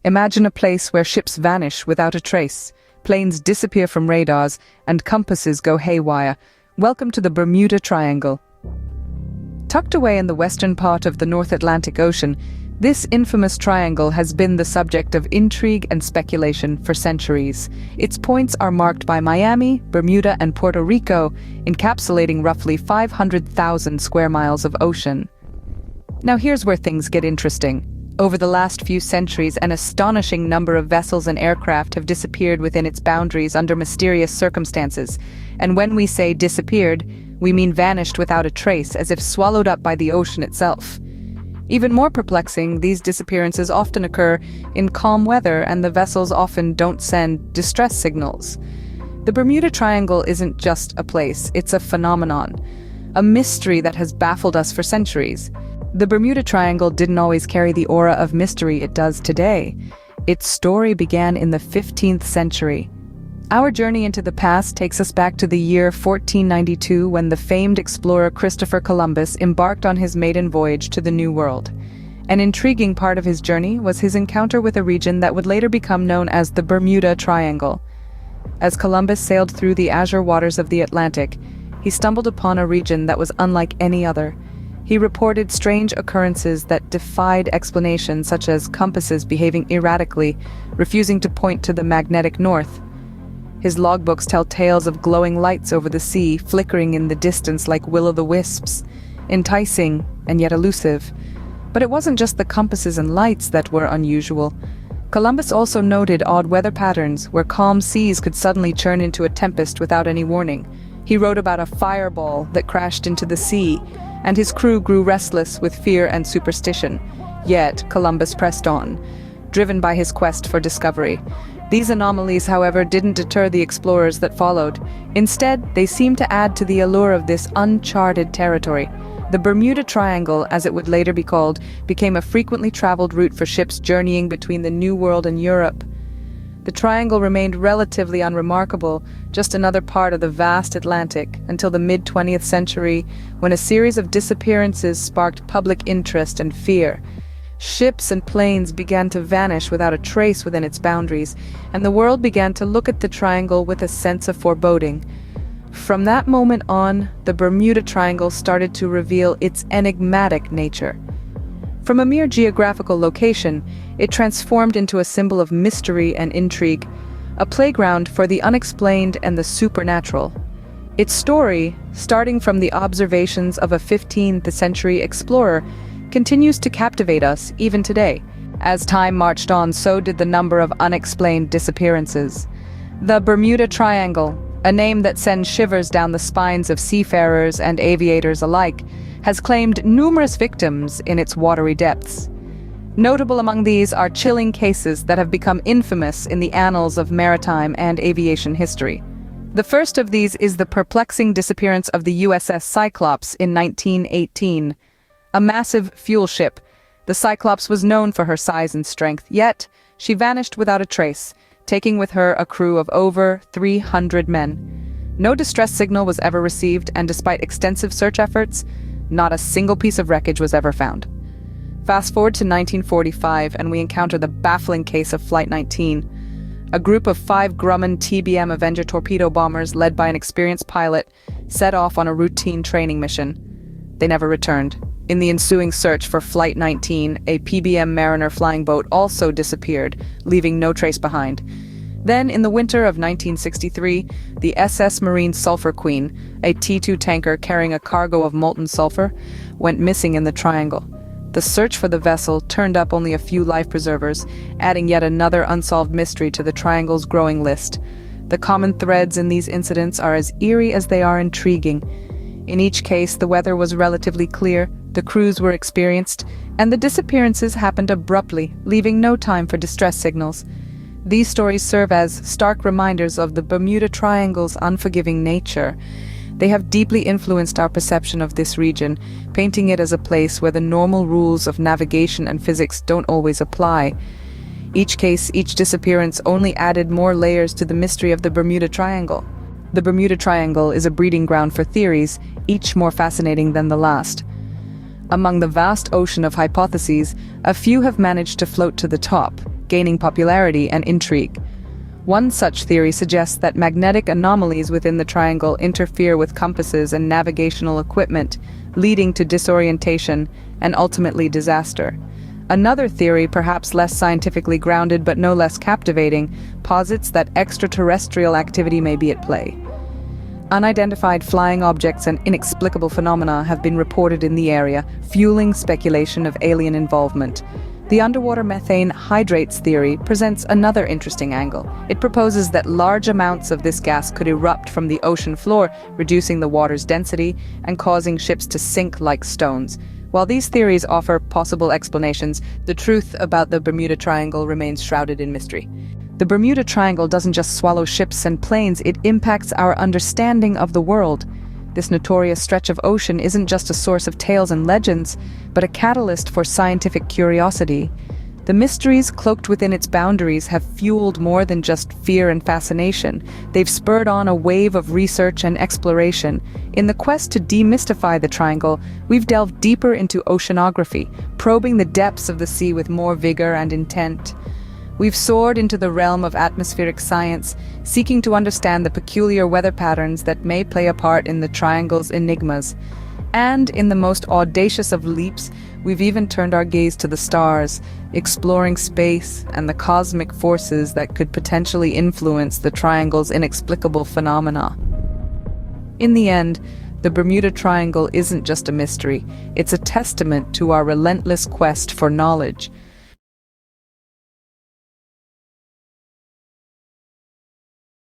Imagine a place where ships vanish without a trace, planes disappear from radars, and compasses go haywire. Welcome to the Bermuda Triangle. Tucked away in the western part of the North Atlantic Ocean, this infamous triangle has been the subject of intrigue and speculation for centuries. Its points are marked by Miami, Bermuda, and Puerto Rico, encapsulating roughly 500,000 square miles of ocean. Now here's where things get interesting. Over the last few centuries, an astonishing number of vessels and aircraft have disappeared within its boundaries under mysterious circumstances. And when we say disappeared, we mean vanished without a trace, as if swallowed up by the ocean itself. Even more perplexing, these disappearances often occur in calm weather, and the vessels often don't send distress signals. The Bermuda Triangle isn't just a place, it's a phenomenon, a mystery that has baffled us for centuries. The Bermuda Triangle didn't always carry the aura of mystery it does today. Its story began in the 15th century. Our journey into the past takes us back to the year 1492, when the famed explorer Christopher Columbus embarked on his maiden voyage to the New World. An intriguing part of his journey was his encounter with a region that would later become known as the Bermuda Triangle. As Columbus sailed through the azure waters of the Atlantic, he stumbled upon a region that was unlike any other. He reported strange occurrences that defied explanation, such as compasses behaving erratically, refusing to point to the magnetic north. His logbooks tell tales of glowing lights over the sea, flickering in the distance like will-o'-the-wisps, enticing and yet elusive. But it wasn't just the compasses and lights that were unusual. Columbus also noted odd weather patterns, where calm seas could suddenly churn into a tempest without any warning. He wrote about a fireball that crashed into the sea, and his crew grew restless with fear and superstition. Yet Columbus pressed on, driven by his quest for discovery. These anomalies, however, didn't deter the explorers that followed. Instead, they seemed to add to the allure of this uncharted territory. The Bermuda Triangle, as it would later be called, became a frequently traveled route for ships journeying between the New World and Europe. The triangle remained relatively unremarkable, just another part of the vast Atlantic, until the mid-20th century, when a series of disappearances sparked public interest and fear. Ships and planes began to vanish without a trace within its boundaries, and the world began to look at the triangle with a sense of foreboding. From that moment on, the Bermuda Triangle started to reveal its enigmatic nature. From a mere geographical location, it transformed into a symbol of mystery and intrigue, a playground for the unexplained and the supernatural. Its story, starting from the observations of a 15th century explorer, continues to captivate us even today. As time marched on, so did the number of unexplained disappearances. The Bermuda Triangle, a name that sends shivers down the spines of seafarers and aviators alike, has claimed numerous victims in its watery depths. Notable among these are chilling cases that have become infamous in the annals of maritime and aviation history. The first of these is the perplexing disappearance of the USS Cyclops in 1918. A massive fuel ship, the Cyclops was known for her size and strength, yet she vanished without a trace, taking with her a crew of over 300 men. No distress signal was ever received, and despite extensive search efforts, not a single piece of wreckage was ever found. Fast forward to 1945, and we encounter the baffling case of Flight 19. A group of 5 Grumman TBM Avenger torpedo bombers, led by an experienced pilot, set off on a routine training mission. They never returned. In the ensuing search for Flight 19, a PBM Mariner flying boat also disappeared, leaving no trace behind. Then, in the winter of 1963, the SS Marine Sulphur Queen, a T-2 tanker carrying a cargo of molten sulfur, went missing in the Triangle. The search for the vessel turned up only a few life preservers, adding yet another unsolved mystery to the Triangle's growing list. The common threads in these incidents are as eerie as they are intriguing. In each case, the weather was relatively clear, the crews were experienced, and the disappearances happened abruptly, leaving no time for distress signals. These stories serve as stark reminders of the Bermuda Triangle's unforgiving nature. They have deeply influenced our perception of this region, painting it as a place where the normal rules of navigation and physics don't always apply. Each case, each disappearance only added more layers to the mystery of the Bermuda Triangle. The Bermuda Triangle is a breeding ground for theories, each more fascinating than the last. Among the vast ocean of hypotheses, a few have managed to float to the top, gaining popularity and intrigue. One such theory suggests that magnetic anomalies within the triangle interfere with compasses and navigational equipment, leading to disorientation and ultimately disaster. Another theory, perhaps less scientifically grounded but no less captivating, posits that extraterrestrial activity may be at play. Unidentified flying objects and inexplicable phenomena have been reported in the area, fueling speculation of alien involvement. The underwater methane hydrates theory presents another interesting angle. It proposes that large amounts of this gas could erupt from the ocean floor, reducing the water's density and causing ships to sink like stones. While these theories offer possible explanations, the truth about the Bermuda Triangle remains shrouded in mystery. The Bermuda Triangle doesn't just swallow ships and planes, it impacts our understanding of the world. This notorious stretch of ocean isn't just a source of tales and legends, but a catalyst for scientific curiosity. The mysteries cloaked within its boundaries have fueled more than just fear and fascination. They've spurred on a wave of research and exploration. In the quest to demystify the triangle, we've delved deeper into oceanography, probing the depths of the sea with more vigor and intent. We've soared into the realm of atmospheric science, seeking to understand the peculiar weather patterns that may play a part in the triangle's enigmas. And in the most audacious of leaps, we've even turned our gaze to the stars, exploring space and the cosmic forces that could potentially influence the triangle's inexplicable phenomena. In the end, the Bermuda Triangle isn't just a mystery, it's a testament to our relentless quest for knowledge.